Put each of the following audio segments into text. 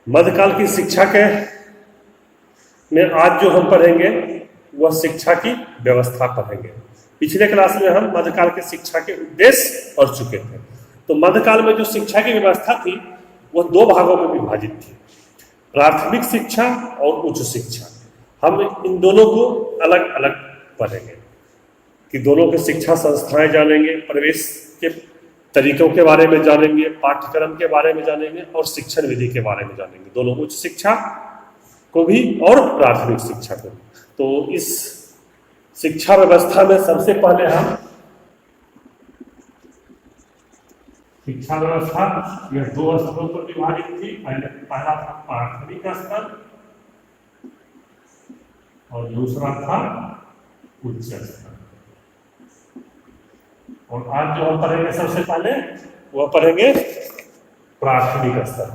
मध्यकाल की शिक्षा के में आज जो हम पढ़ेंगे वह शिक्षा की व्यवस्था पढ़ेंगे। पिछले क्लास में हम मध्यकाल के शिक्षा के उद्देश्य पढ़ चुके थे। तो मध्यकाल में जो शिक्षा की व्यवस्था थी वह दो भागों में विभाजित थी, प्राथमिक शिक्षा और उच्च शिक्षा। हम इन दोनों को अलग अलग पढ़ेंगे कि दोनों के शिक्षा संस्थाएं जानेंगे, प्रवेश के तरीकों के बारे में जानेंगे, पाठ्यक्रम के बारे में जानेंगे और शिक्षण विधि के बारे में जानेंगे, दोनों उच्च शिक्षा को भी और प्राथमिक शिक्षा को भी। तो इस शिक्षा व्यवस्था में सबसे पहले हम शिक्षा व्यवस्था यह दो स्तरों पर विभाजित थी। पहला था प्राथमिक स्तर और दूसरा था उच्च स्तर। और आज जो हम पढ़ेंगे सबसे पहले वह पढ़ेंगे प्राथमिक स्तर।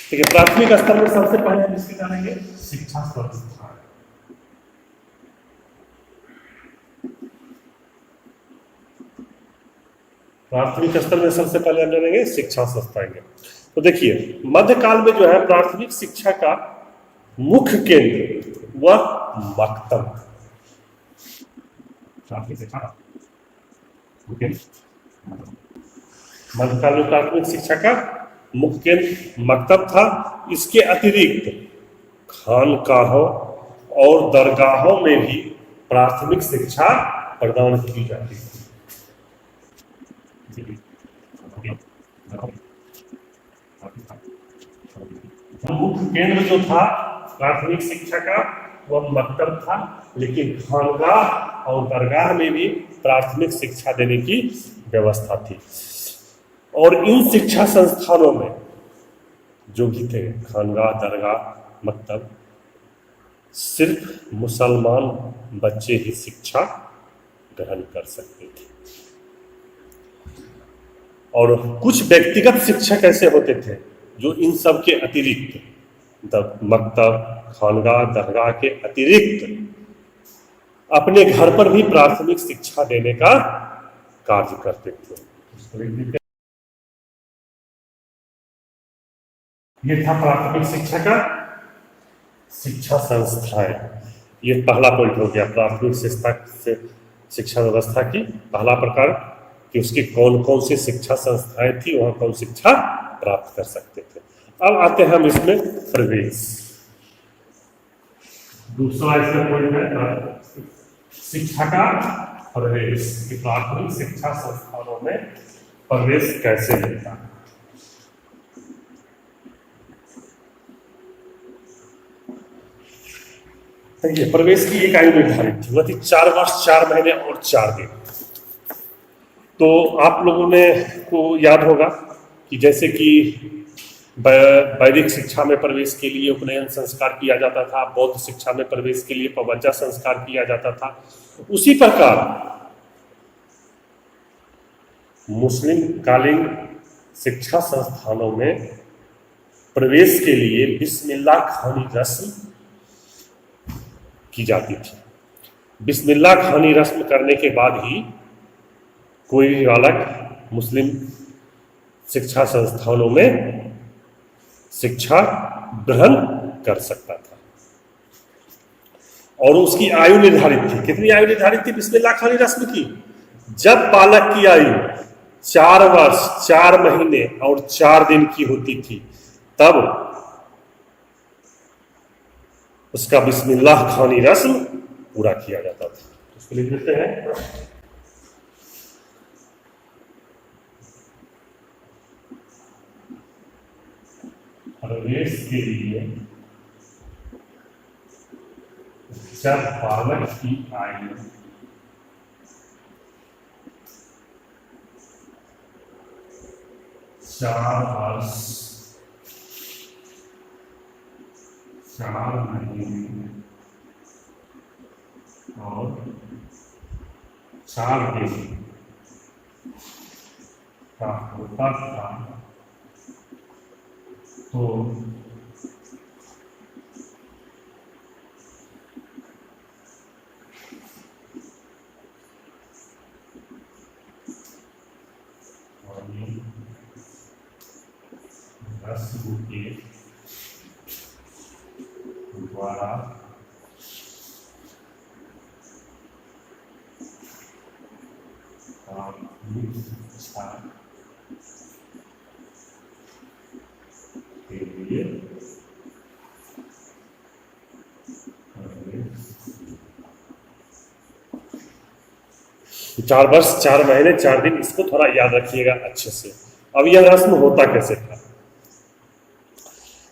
ठीक है, प्राथमिक स्तर में सबसे पहले हम इसके जानेंगे शिक्षा संस्था। प्राथमिक स्तर में सबसे पहले हम जानेंगे शिक्षा संस्थाएंगे। तो देखिए, मध्यकाल में जो है प्राथमिक शिक्षा का मुख्य केंद्र वह मकतब। मध्यकाल में प्राथमिक शिक्षा का मुख्य केंद्र मकतब था। इसके अतिरिक्त खानकाहों और दरगाहों में भी प्राथमिक शिक्षा प्रदान की जाती थी। मुख्य केंद्र जो था प्राथमिक शिक्षा का वह मकतब था, लेकिन खानगाह और दरगाह में भी प्राथमिक शिक्षा देने की व्यवस्था थी। और इन शिक्षा संस्थानों में जो भी थे, खानगाह, दरगाह, मकतब, सिर्फ मुसलमान बच्चे ही शिक्षा ग्रहण कर सकते थे। और कुछ व्यक्तिगत शिक्षक ऐसे होते थे जो इन सब के अतिरिक्त, मकतब, खानगाह, दरगाह के अतिरिक्त अपने घर पर भी प्राथमिक शिक्षा देने का कार्य करते थे। ये था प्राथमिक शिक्षा का शिक्षा संस्थाएं। ये पहला पॉइंट हो गया प्राथमिक शिक्षा व्यवस्था की पहला प्रकार कि उसकी कौन कौन सी शिक्षा संस्थाएं थी, वहां कौन शिक्षा प्राप्त कर सकते थे। अब आते हैं हम इसमें प्रवेश। दूसरा इसमें पॉइंट है शिक्षा का प्रवेश की प्राथमिक शिक्षा संस्थानों में प्रवेश कैसे मिलता है। देखिए, प्रवेश की एक आयु निर्धारित थी, वह थी 4 वर्ष 4 महीने और 4 दिन। तो आप लोगों ने को याद होगा कि जैसे कि वैदिक शिक्षा में प्रवेश के लिए उपनयन संस्कार किया जाता था, बौद्ध शिक्षा में प्रवेश के लिए पवज्जा संस्कार किया जाता था, उसी प्रकार मुस्लिम कालीन शिक्षा संस्थानों में प्रवेश के लिए बिस्मिल्लाह खानी रस्म की जाती थी। बिस्मिल्लाह खानी रस्म करने के बाद ही कोई भी बालक मुस्लिम शिक्षा संस्थानों में शिक्षा ग्रहण कर सकता था। और उसकी आयु निर्धारित थी। कितनी आयु निर्धारित थी बिस्मिल्लाह खानी रस्म की? जब बालक की आयु 4 वर्ष 4 महीने और 4 दिन की होती थी, तब उसका बिस्मिल्लाह खानी रस्म पूरा किया जाता था। उसको लिख देते हैं प्रवेश के लिए जब बालक की आयु 4 वर्ष 4 महीने और 4 दिन का होता था, तो रस्म के द्वारा शिक्षा के लिए 4 वर्ष 4 महीने 4 दिन, इसको थोड़ा याद रखिएगा अच्छे से। अब यह रस्म होता कैसे था?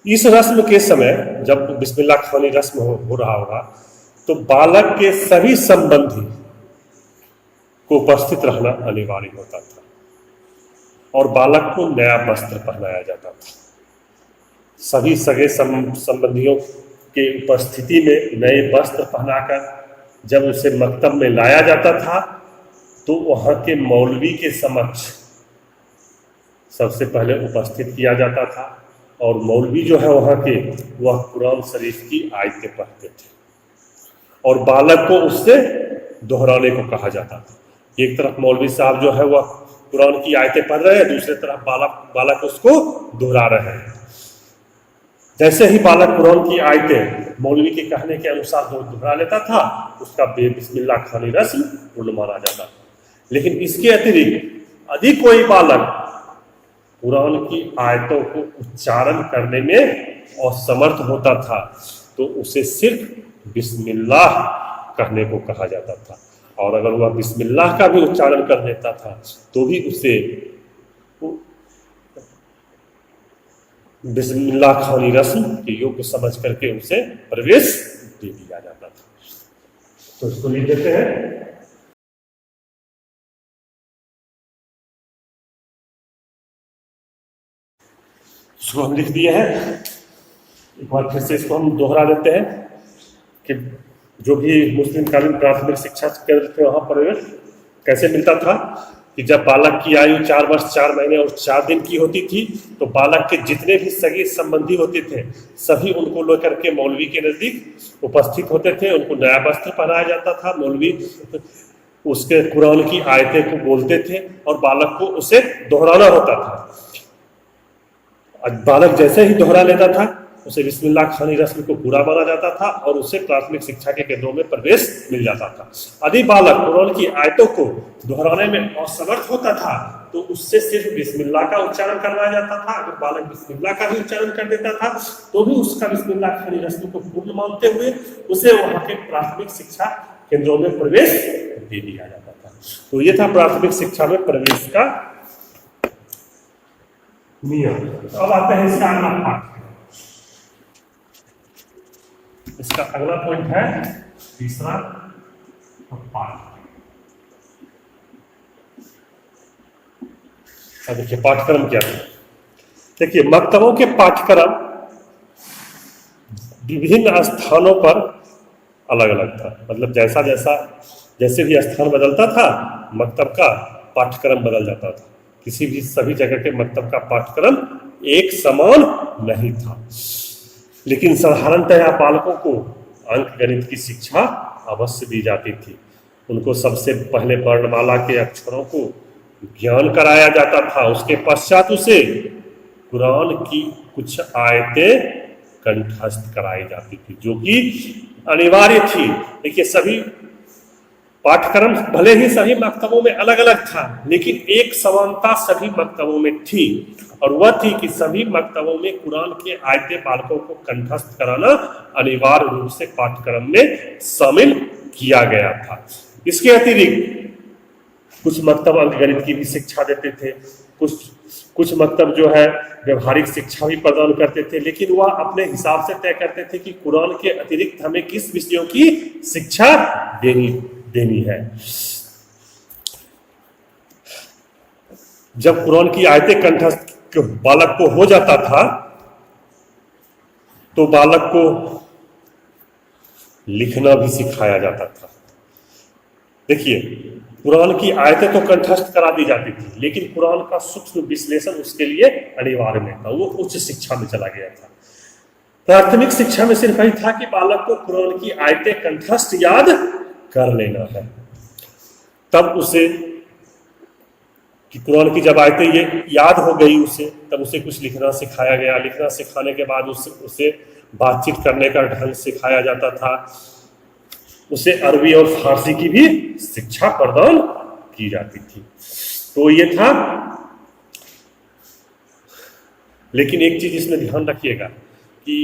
इस रस्म के समय जब बिस्मिल्लाह खानी रस्म हो रहा होगा तो बालक के सभी संबंधी को उपस्थित रहना अनिवार्य होता था और बालक को नया वस्त्र पहनाया जाता था। सभी सगे संबंधियों के उपस्थिति में नए वस्त्र पहनाकर जब उसे मकतब में लाया जाता था तो वहाँ के मौलवी के समक्ष सबसे पहले उपस्थित किया जाता था और मौलवी जो है वहाँ के, वह कुरान शरीफ की आयतें पढ़ते थे और बालक को उससे दोहराने को कहा जाता था। एक तरफ मौलवी साहब जो है वह कुरान की आयतें पढ़ रहे हैं, दूसरी तरफ बालक उसको दोहरा रहे हैं। जैसे ही बालक कुरान की आयतें मौलवी के कहने के अनुसार दोहरा लेता था, उसका बिस्मिल्लाह खानी रस्म पूर्ण माना जाता था। लेकिन इसके अतिरिक्त यदि कोई बालक कुरान की आयतों को उच्चारण करने में असमर्थ होता था तो उसे सिर्फ बिस्मिल्लाह कहने को कहा जाता था, और अगर वह बिस्मिल्लाह का भी उच्चारण कर लेता था तो भी उसे बिस्मिल्लाह खानी रस्म के योग्य समझ करके उसे प्रवेश दे दिया जाता था। तो इसको लिख देते हैं। इसको हम लिख दिए हैं, एक बार फिर से इसको हम दोहरा देते हैं कि जो भी मुस्लिम कालीन प्राथमिक शिक्षा केंद्र थे वहाँ प्रवेश कैसे मिलता था कि जब बालक की आयु 4 वर्ष 4 महीने और 4 दिन की होती थी तो बालक के जितने भी सगे संबंधी होते थे सभी उनको लेकर के मौलवी के नज़दीक उपस्थित होते थे। उनको नया वस्त्र पहनाया जाता था, मौलवी उसके कुरान की आयतें को बोलते थे और बालक को उसे दोहराना होता था। बालक जैसे ही दोहरा लेता था उसे बिस्मिल्लाह खानी रस्म को पूरा माना जाता था और उसे प्राथमिक शिक्षा के केंद्रों में प्रवेश मिल जाता था। यदि बालक कुरान की आयतों को दोहराने में असमर्थ होता था तो उससे सिर्फ बिस्मिल्लाह का उच्चारण करवाया जाता था। अगर बालक बिस्मिल्लाह का भी उच्चारण कर देता था तो भी उसका बिस्मिल्लाह खानी रस्म को पूर्ण मानते हुए उसे वहाँ के प्राथमिक शिक्षा केंद्रों में प्रवेश दे दिया जाता था। तो ये था प्राथमिक शिक्षा में प्रवेश का नियम। अब आते हैं इसका अगला पाठ। इसका अगला पॉइंट है तीसरा पाठ। देखिए पाठ्यक्रम क्या है। देखिए मकतबों के पाठ्यक्रम विभिन्न स्थानों पर अलग अलग था। मतलब जैसे भी स्थान बदलता था मकतब का पाठ्यक्रम बदल जाता था। सभी जगह के मकतब का पाठ्यक्रम एक समान नहीं था। लेकिन साधारणतया बालकों को अंक गणित की शिक्षा अवश्य दी जाती थी। उनको सबसे पहले वर्णमाला के अक्षरों को ज्ञान कराया जाता था। उसके पश्चात उसे कुरान की कुछ आयतें कंठस्थ कराई जाती थी जो कि अनिवार्य थी। देखिए सभी पाठ्यक्रम भले ही सभी मकतबों में अलग अलग था लेकिन एक समानता सभी मकतबों में थी और वह थी कि सभी मकतबों में कुरान के आयतें बालकों को कंठस्थ कराना अनिवार्य रूप से पाठ्यक्रम में शामिल किया गया था। इसके अतिरिक्त कुछ मकतब अंक गणित की भी शिक्षा देते थे, कुछ मकतब जो है व्यवहारिक शिक्षा भी प्रदान करते थे, लेकिन वह अपने हिसाब से तय करते थे कि कुरान के अतिरिक्त हमें किस विषयों की शिक्षा देनी है। जब कुरान की आयतें कंठस्थ बालक को हो जाता था तो बालक को लिखना भी सिखाया जाता था। देखिए कुरान की आयतें तो कंठस्थ करा दी जाती थी लेकिन कुरान का सूक्ष्म विश्लेषण उसके लिए अनिवार्य नहीं था। वो उच्च शिक्षा में चला गया था। प्राथमिक शिक्षा में सिर्फ यही था कि बालक को कुरान की आयतें कंठस्थ याद कर लेना है, तब उसे कि कुरान की जब आयतें ये याद हो गई उसे, तब उसे कुछ लिखना सिखाया गया। लिखना सिखाने के बाद उसे बातचीत करने का ढंग सिखाया जाता था। उसे अरबी और फारसी की भी शिक्षा प्रदान की जाती थी। तो ये था। लेकिन एक चीज इसमें ध्यान रखिएगा कि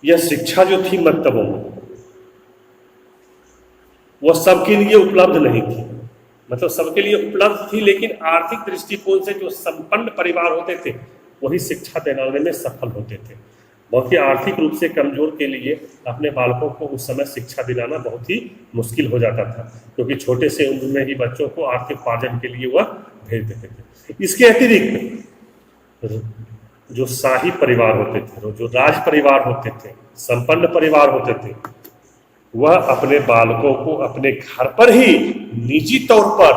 यह शिक्षा जो थी मकतबों में, वह सबके लिए उपलब्ध नहीं थी। मतलब सबके लिए उपलब्ध थी, लेकिन आर्थिक दृष्टिकोण से जो संपन्न परिवार होते थे वही शिक्षा दिलाने में सफल होते थे। बहुत ही आर्थिक रूप से कमजोर के लिए अपने बालकों को उस समय शिक्षा दिलाना बहुत ही मुश्किल हो जाता था, क्योंकि छोटे से उम्र में ही बच्चों को आर्थिक उपार्जन के लिए वह भेज देते थे। इसके अतिरिक्त जो शाही परिवार होते थे, जो राज परिवार होते थे, संपन्न परिवार होते थे, वह अपने बालकों को अपने घर पर ही निजी तौर पर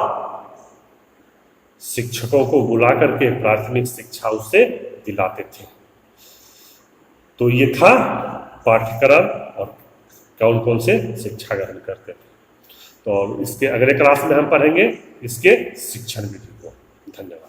शिक्षकों को बुला करके प्राथमिक शिक्षा उसे दिलाते थे। तो ये था पाठ्यक्रम और कौन कौन से शिक्षा ग्रहण करते थे। तो इसके अगले क्लास में हम पढ़ेंगे इसके शिक्षण विधि को। धन्यवाद।